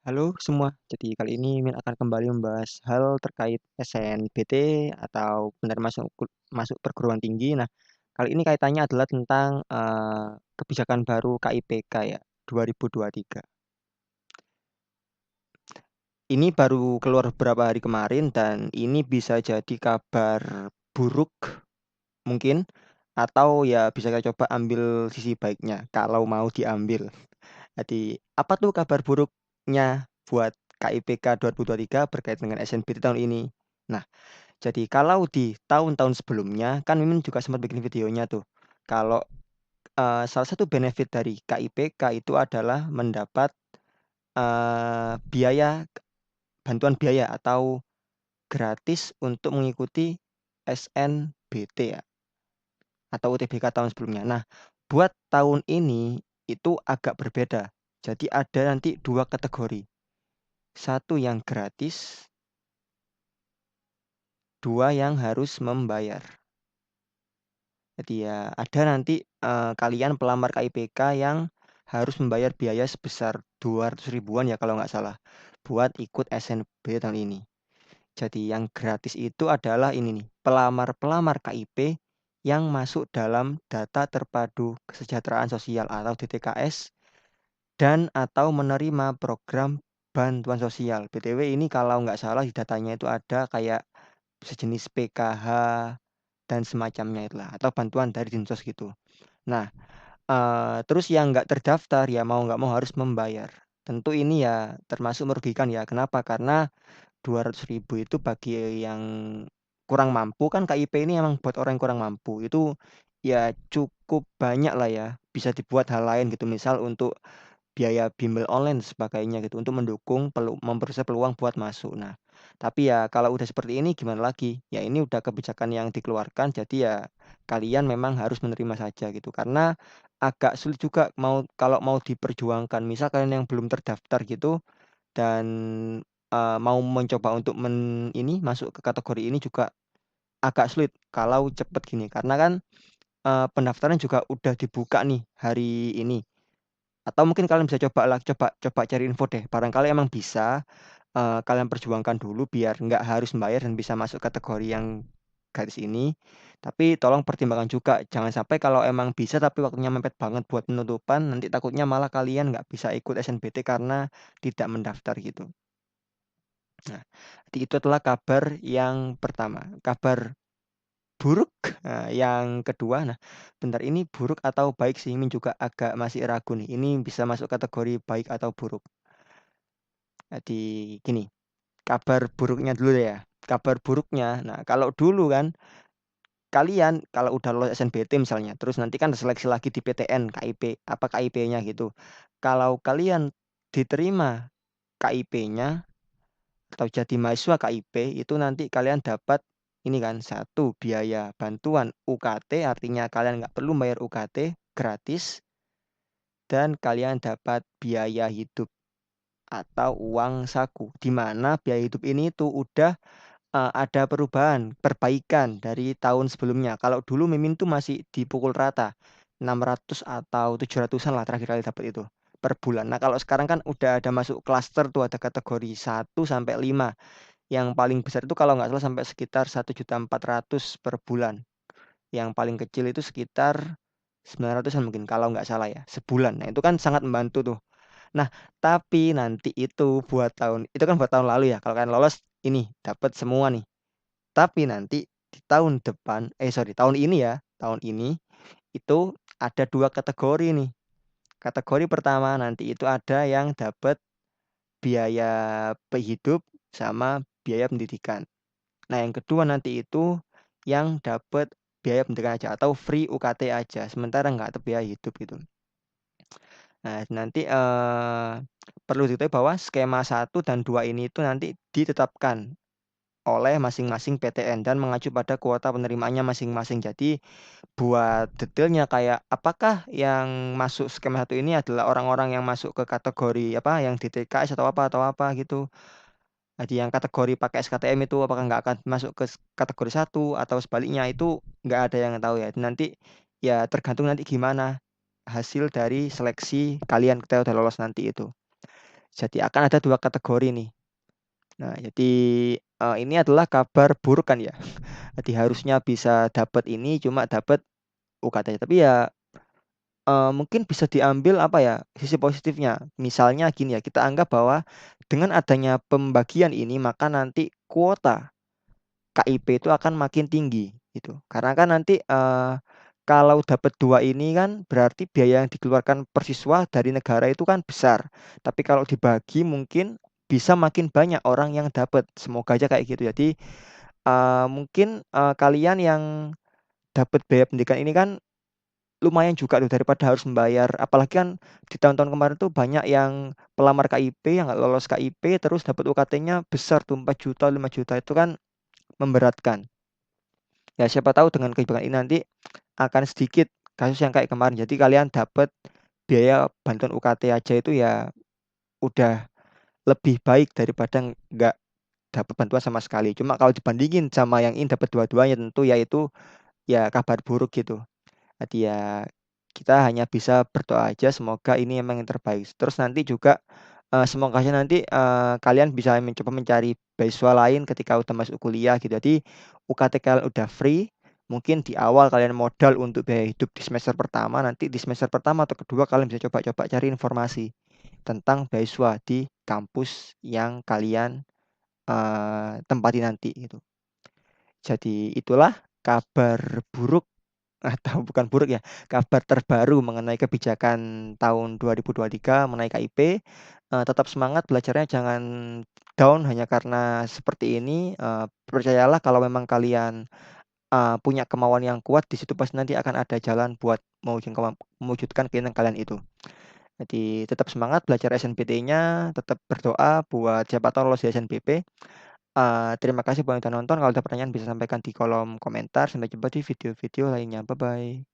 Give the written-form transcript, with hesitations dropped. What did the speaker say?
Halo semua, jadi kali ini Min akan kembali membahas hal terkait SNBT atau benar masuk perguruan tinggi. Nah, kali ini kaitannya adalah tentang kebijakan baru KIPK ya 2023. Ini baru keluar beberapa hari kemarin dan ini bisa jadi kabar buruk mungkin atau ya bisa kita coba ambil sisi baiknya kalau mau diambil. Jadi apa tuh kabar buruknya buat KIPK 2023 berkaitan dengan SNBT tahun ini? Nah, jadi kalau di tahun-tahun sebelumnya kan Mimin juga sempat bikin videonya tuh. Kalau salah satu benefit dari KIPK itu adalah mendapat biaya bantuan biaya atau gratis untuk mengikuti SNBT ya atau UTBK tahun sebelumnya. Nah, buat tahun ini itu agak berbeda. Jadi ada nanti dua kategori. Satu yang gratis, dua yang harus membayar. Jadi ya ada nanti kalian pelamar KIPK yang harus membayar biaya sebesar 200 ribuan ya kalau nggak salah buat ikut SNB tahun ini. Jadi yang gratis itu adalah ini nih, pelamar-pelamar KIP yang masuk dalam data terpadu kesejahteraan sosial atau DTKS dan atau menerima program bantuan sosial. BTW ini kalau nggak salah di datanya itu ada kayak sejenis PKH dan semacamnya itulah atau bantuan dari Dinsos gitu. Nah, terus yang nggak terdaftar ya mau nggak mau harus membayar. Tentu ini ya termasuk merugikan ya. Kenapa? Karena 200 ribu itu bagi yang kurang mampu kan KIP ini emang buat orang yang kurang mampu itu ya cukup banyak lah ya bisa dibuat hal lain gitu misal untuk biaya bimbel online dan sebagainya gitu untuk mendukung memperoleh peluang buat masuk. Nah, tapi ya kalau udah seperti ini gimana lagi? Ya ini udah kebijakan yang dikeluarkan jadi ya kalian memang harus menerima saja gitu. Karena agak sulit juga kalau mau diperjuangkan. Misal kalian yang belum terdaftar gitu dan mau mencoba untuk ini masuk ke kategori ini juga agak sulit kalau cepet gini. Karena kan pendaftaran juga udah dibuka nih hari ini. Atau mungkin kalian bisa coba cari info deh. Barangkali emang bisa kalian perjuangkan dulu biar nggak harus membayar dan bisa masuk kategori yang garis ini. Tapi tolong pertimbangkan juga, jangan sampai kalau emang bisa tapi waktunya mepet banget buat penutupan, nanti takutnya malah kalian nggak bisa ikut SNBT karena tidak mendaftar gitu. Nah, jadi itu adalah kabar yang pertama. Kabar buruk yang kedua. Nah, bentar ini buruk atau baik sih? Min juga agak masih ragu nih. Ini bisa masuk kategori baik atau buruk. Jadi gini, kabar buruknya dulu deh ya. Kabar buruknya. Nah, kalau dulu kan kalian kalau udah lolos SNBT misalnya, terus nanti kan seleksi lagi di PTN, KIP, apa KIP-nya gitu. Kalau kalian diterima KIP-nya atau jadi mahasiswa KIP itu nanti kalian dapat ini kan satu biaya bantuan UKT artinya kalian nggak perlu bayar UKT gratis dan kalian dapat biaya hidup atau uang saku di mana biaya hidup ini tuh udah ada perubahan, perbaikan dari tahun sebelumnya. Kalau dulu Mimin tuh masih dipukul rata 600 atau 700-an lah terakhir kali dapat itu per bulan. Nah, kalau sekarang kan udah ada masuk klaster tuh ada kategori 1 sampai 5. Yang paling besar itu kalau nggak salah sampai sekitar 1.400.000 per bulan. Yang paling kecil itu sekitar 900-an mungkin kalau nggak salah ya sebulan. Nah, itu kan sangat membantu tuh. Nah, tapi nanti itu kan buat tahun lalu ya. Kalau kalian lolos ini dapat semua nih. Tapi nanti di tahun depan, sorry, tahun ini ya, tahun ini itu ada dua kategori nih. Kategori pertama nanti itu ada yang dapat biaya hidup sama biaya pendidikan. Nah, yang kedua nanti itu yang dapat biaya pendidikan aja atau free UKT aja, sementara nggak ada biaya hidup gitu. Nah, nanti perlu diketahui bahwa skema 1 dan 2 ini itu nanti ditetapkan oleh masing-masing PTN dan mengacu pada kuota penerimaannya masing-masing. Jadi buat detailnya kayak apakah yang masuk skema 1 ini adalah orang-orang yang masuk ke kategori apa yang DTKS atau apa gitu. Jadi yang kategori pakai SKTM itu apakah nggak akan masuk ke kategori 1 atau sebaliknya itu nggak ada yang tahu ya. Nanti ya tergantung nanti gimana hasil dari seleksi kalian ketika udah lolos nanti itu. Jadi akan ada 2 kategori nih. Nah, jadi, ini adalah kabar buruk kan ya. Jadi harusnya bisa dapat ini, cuma dapat UKT. Tapi ya, mungkin bisa diambil apa ya, sisi positifnya. Misalnya gini ya, kita anggap bahwa dengan adanya pembagian ini, maka nanti kuota KIP itu akan makin tinggi gitu. Karena kan nanti, kalau dapat 2 ini kan berarti biaya yang dikeluarkan per siswa dari negara itu kan besar. Tapi kalau dibagi mungkin bisa makin banyak orang yang dapat, semoga aja kayak gitu. Jadi, mungkin, kalian yang dapat biaya pendidikan ini kan lumayan juga tuh daripada harus membayar, apalagi kan di tahun-tahun kemarin tuh banyak yang pelamar KIP yang nggak lolos KIP terus dapat UKT-nya besar tuh 4 juta 5 juta itu kan memberatkan. Ya siapa tahu dengan kebijakan ini nanti akan sedikit kasus yang kayak kemarin. Jadi kalian dapat biaya bantuan UKT aja itu ya udah lebih baik daripada nggak dapat bantuan sama sekali. Cuma kalau dibandingin sama yang ini dapat dua-duanya tentu ya itu ya kabar buruk gitu. Jadi ya kita hanya bisa berdoa aja semoga ini emang yang terbaik. Terus nanti juga, semoga aja nanti, kalian bisa mencoba mencari beasiswa lain ketika udah masuk kuliah gitu. Jadi UKT kalian udah free, mungkin di awal kalian modal untuk biaya hidup di semester pertama, nanti di semester pertama atau kedua kalian bisa coba-coba cari informasi tentang beasiswa di kampus yang kalian, tempati nanti gitu. Jadi itulah kabar buruk atau bukan buruk ya, kabar terbaru mengenai kebijakan tahun 2023 mengenai KIP, tetap semangat belajarnya jangan down hanya karena seperti ini, percayalah kalau memang kalian, punya kemauan yang kuat di situ pasti nanti akan ada jalan buat mewujudkan keinginan kalian itu. Jadi tetap semangat belajar SNMPTN-nya, tetap berdoa buat siapa tahu lolos di SNBP. Terima kasih buat yang udah nonton, kalau ada pertanyaan bisa sampaikan di kolom komentar, sampai jumpa di video-video lainnya, bye-bye.